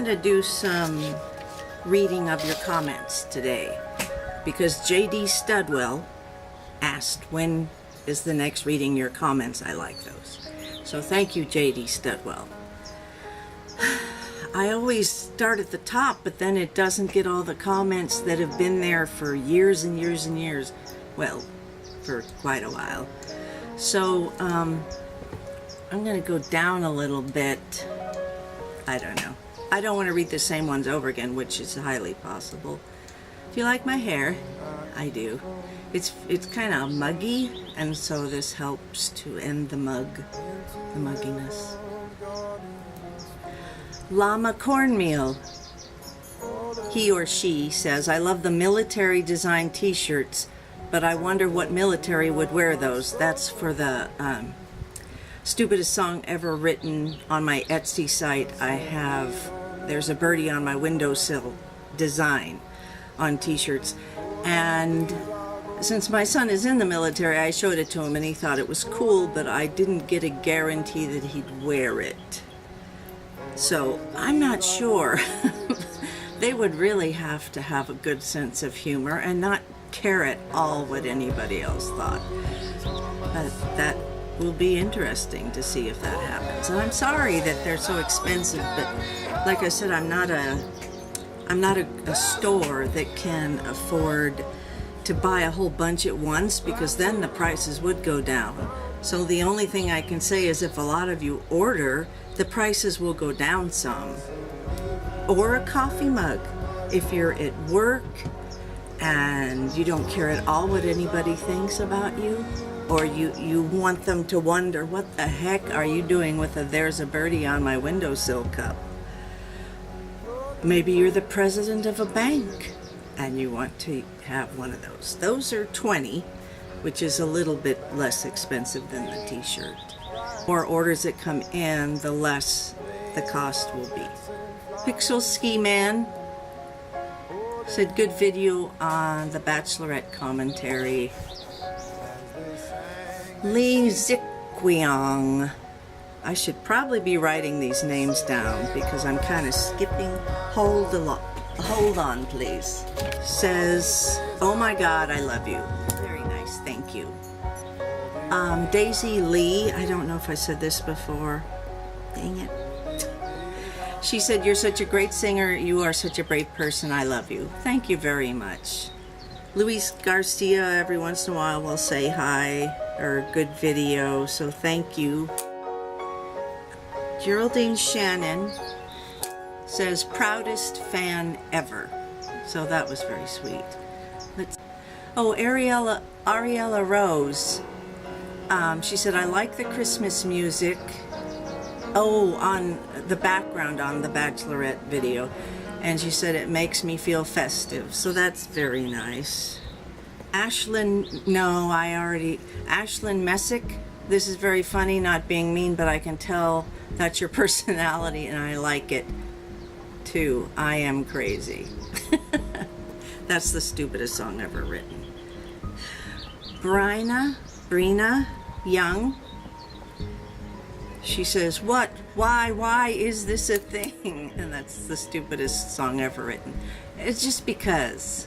to do some reading of your comments today because J.D. Studwell asked when is the next reading your comments. I like those. So thank you, J.D. Studwell. I always start at the top, but then it doesn't get all the comments that have been there for years and years and years. Well, for quite a while. So I'm going to go down a little bit. I don't know. I don't want to read the same ones over again, which is highly possible. Do you like my hair? I do. It's kind of muggy, and so this helps to end the mugginess. Llama Cornmeal. He or she says, I love the military design t-shirts, but I wonder what military would wear those. That's for the stupidest song ever written. On my Etsy site, there's a birdie on my windowsill design on t-shirts. And since my son is in the military, I showed it to him and he thought it was cool, but I didn't get a guarantee that he'd wear it. So I'm not sure. They would really have to have a good sense of humor and not care at all what anybody else thought. But that will be interesting to see if that happens. And I'm sorry that they're so expensive, but like I said, I'm not a store that can afford to buy a whole bunch at once, because then the prices would go down. So the only thing I can say is if a lot of you order, the prices will go down some. Or a coffee mug. If you're at work and you don't care at all what anybody thinks about you, or you want them to wonder, what the heck are you doing with a "There's a Birdie on My Windowsill" cup? Maybe you're the president of a bank and you want to have one of those. Those are $20, which is a little bit less expensive than the t-shirt. More orders that come in, the less the cost will be. Pixel Ski Man said, good video on the Bachelorette commentary. Lee Zikweong. I should probably be writing these names down because I'm kind of skipping. Hold on, please. Says, oh my God, I love you. Very nice, thank you. Daisy Lee, I don't know if I said this before. Dang it. She said, you're such a great singer. You are such a brave person. I love you. Thank you very much. Luis Garcia, every once in a while, will say hi or good video, so thank you. Geraldine Shannon says, proudest fan ever. So that was very sweet. Ariella Rose. She said, I like the Christmas music. Oh, on the background on the Bachelorette video. And she said, it makes me feel festive. So that's very nice. Ashlyn Messick. This is very funny, not being mean, but I can tell that's your personality and I like it too. I am crazy. That's the stupidest song ever written. Brina Young. She says, what? Why is this a thing? And that's the stupidest song ever written. It's just because.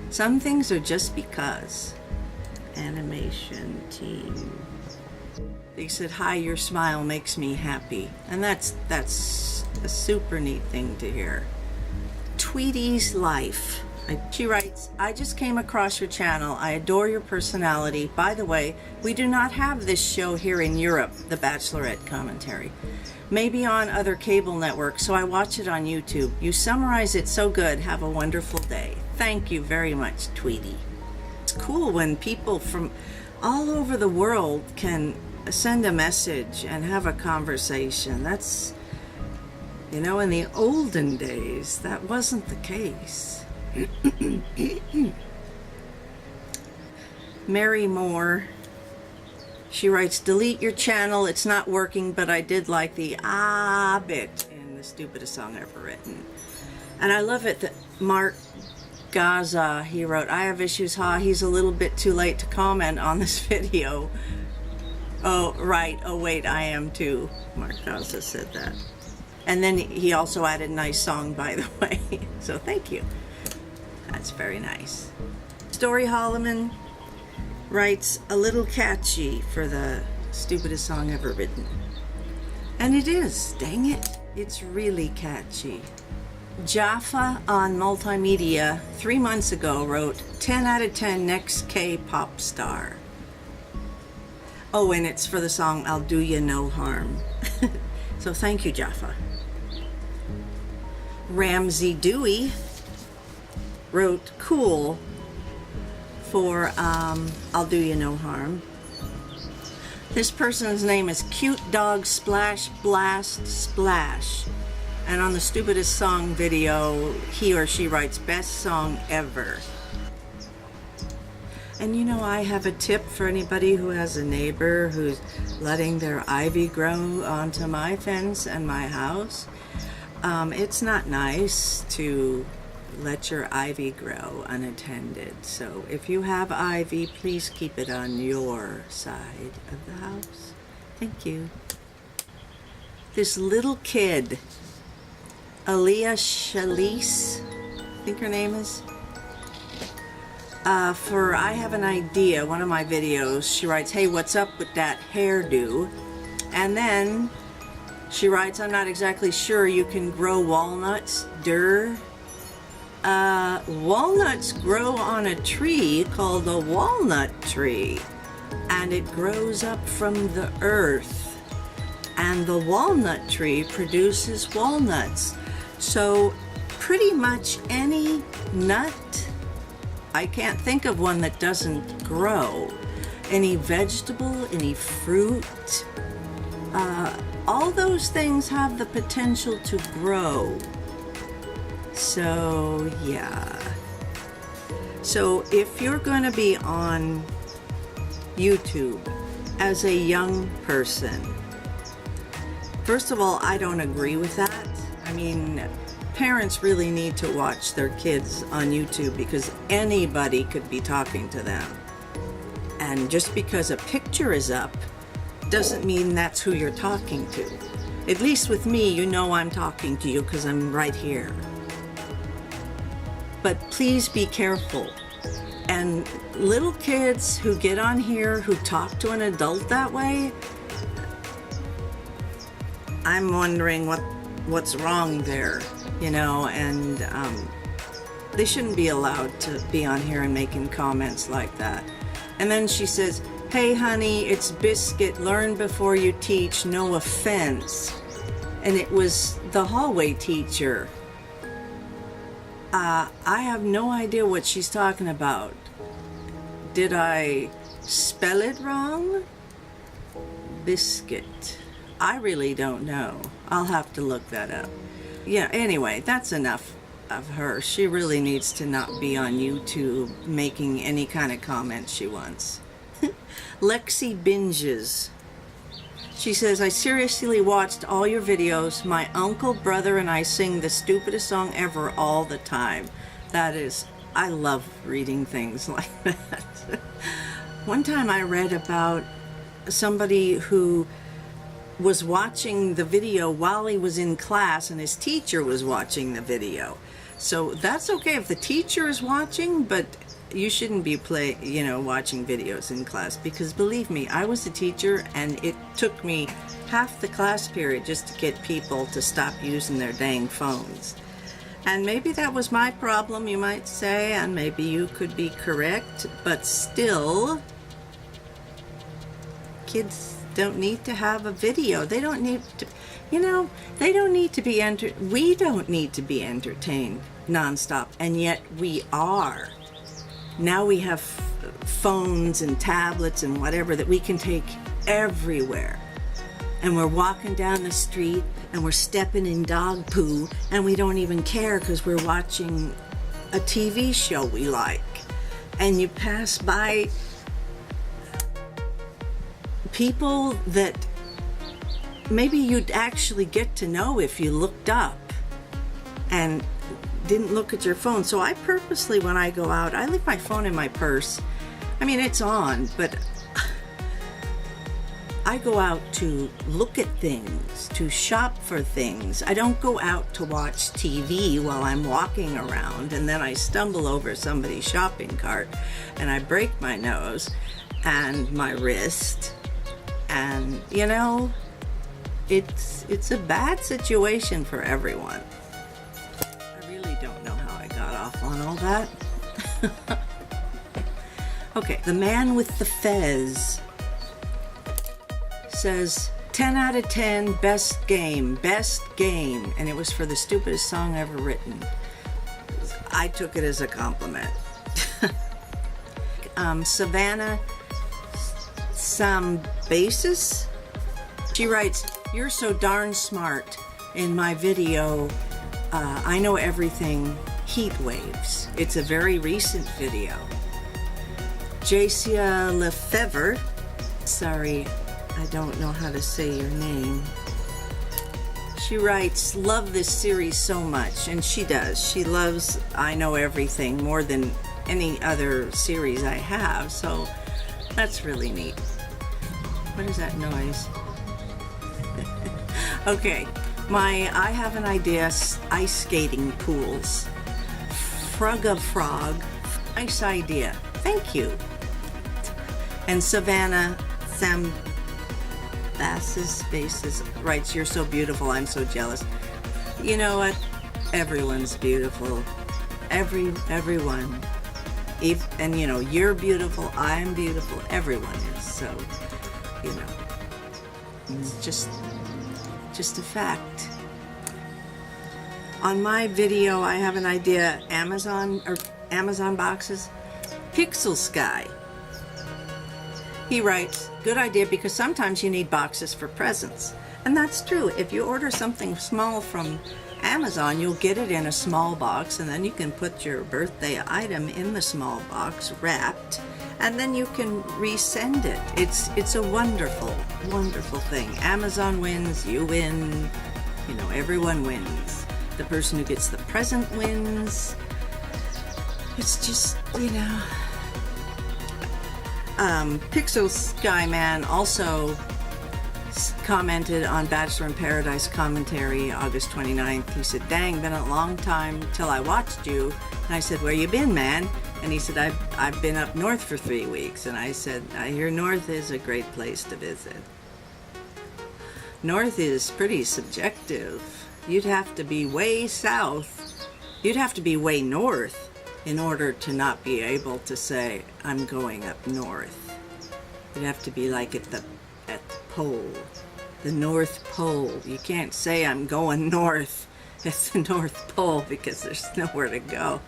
Some things are just because. Animation team. They said, hi, your smile makes me happy. And that's a super neat thing to hear. Tweety's Life. She writes, I just came across your channel. I adore your personality. By the way, we do not have this show here in Europe, the Bachelorette commentary. Maybe on other cable networks, so I watch it on YouTube. You summarize it so good. Have a wonderful day. Thank you very much, Tweety. It's cool when people from all over the world can send a message and have a conversation. That's, you know, in the olden days, that wasn't the case. Mary Moore, she writes, delete your channel, it's not working, but I did like the bit in the stupidest song ever written. And I love it that Mark Gaza, he wrote, I have issues, he's a little bit too late to comment on this video. Oh, right, oh wait, I am too. Mark Gaza said that. And then he also added nice song, by the way. So thank you. That's very nice. Story Holloman writes a little catchy for the stupidest song ever written. And it is, dang it. It's really catchy. Jaffa on Multimedia 3 months ago wrote 10 out of 10 next K-pop star. Oh, and it's for the song I'll Do You No Harm. So thank you, Jaffa. Ramsey Dewey wrote cool for I'll Do You No Harm. This person's name is Cute Dog Splash Blast Splash. And on the stupidest song video, he or she writes best song ever. And you know, I have a tip for anybody who has a neighbor who's letting their ivy grow onto my fence and my house. It's not nice to let your ivy grow unattended. So if you have ivy, please keep it on your side of the house. Thank you. This little kid, Aaliyah Shalise, I think her name is, for I Have an Idea, one of my videos, she writes, hey, what's up with that hairdo? And then she writes, I'm not exactly sure you can grow walnuts, walnuts grow on a tree called a walnut tree, and it grows up from the earth, and the walnut tree produces walnuts. So pretty much any nut, I can't think of one that doesn't grow. Any vegetable, any fruit, all those things have the potential to grow. So yeah. So if you're going to be on YouTube as a young person, first of all, I don't agree with that. I mean, parents really need to watch their kids on YouTube because anybody could be talking to them. And just because a picture is up doesn't mean that's who you're talking to. At least with me, you know I'm talking to you because I'm right here. But please be careful. And little kids who get on here who talk to an adult that way, I'm wondering what's wrong there, you know, and they shouldn't be allowed to be on here and making comments like that. And then she says, hey honey, it's Biscuit, learn before you teach, no offense. And it was the hallway teacher. I have no idea what she's talking about. Did I spell it wrong? Biscuit. I really don't know. I'll have to look that up. Yeah, anyway, that's enough of her. She really needs to not be on YouTube making any kind of comments she wants. Lexi Binges. She says, I seriously watched all your videos. My uncle, brother, and I sing the stupidest song ever all the time. That is, I love reading things like that. One time I read about somebody who was watching the video while he was in class and his teacher was watching the video. So that's okay if the teacher is watching, but you shouldn't be watching videos in class, because believe me, I was a teacher and it took me half the class period just to get people to stop using their dang phones. And maybe that was my problem, you might say, and maybe you could be correct, but still, kids don't need to have a video. They don't need to, they don't need to be we don't need to be entertained nonstop, and yet we are. Now we have phones and tablets and whatever that we can take everywhere. And we're walking down the street and we're stepping in dog poo and we don't even care because we're watching a TV show we like. And you pass by people that maybe you'd actually get to know if you looked up and didn't look at your phone. So I purposely, when I go out, I leave my phone in my purse. I mean, it's on, but I go out to look at things, to shop for things. I don't go out to watch TV while I'm walking around and then I stumble over somebody's shopping cart and I break my nose and my wrist. And, you know, it's a bad situation for everyone. I really don't know how I got off on all that. Okay, the man with the fez says 10 out of 10, best game, and it was for the stupidest song ever written. I took it as a compliment. Savannah Sambasis, she writes, "You're so darn smart. In my video, I know everything heat waves." It's a very recent video. Jacia Lefevre, sorry, I don't know how to say your name. She writes, "Love this series so much," and she does. She loves I Know Everything more than any other series I have, so that's really neat. What is that noise? Okay, I have an idea, ice skating pools. Frog, nice idea. Thank you. And Savannah Basis writes, "You're so beautiful, I'm so jealous." You know what? Everyone's beautiful. Everyone. And you know, you're beautiful, I'm beautiful, everyone is. So, you know, it's just a fact. On my video, I have an idea, Amazon boxes. Pixel Sky. He writes, "Good idea because sometimes you need boxes for presents." And that's true. If you order something small from Amazon, you'll get it in a small box, and then you can put your birthday item in the small box wrapped, and then you can resend it. It's a wonderful, wonderful thing. Amazon wins, you win, you know, everyone wins. The person who gets the present wins. It's just, you know. Pixel Sky Man also commented on Bachelor in Paradise commentary August 29th. He said, "Dang, been a long time till I watched you." And I said, "Where you been, man?" And he said, I've been up north for 3 weeks. And I said, "I hear north is a great place to visit." North is pretty subjective. You'd have to be way south. You'd have to be way north in order to not be able to say, "I'm going up north." You'd have to be like at the pole, the North Pole. You can't say, "I'm going north." It's the North Pole because there's nowhere to go.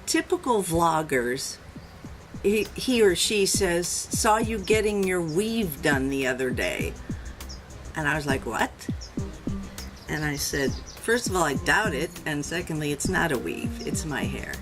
Typical vloggers, he or she says, "Saw you getting your weave done the other day." And I was like, "What?" And I said, first of all, I doubt it, and secondly, it's not a weave, it's my hair.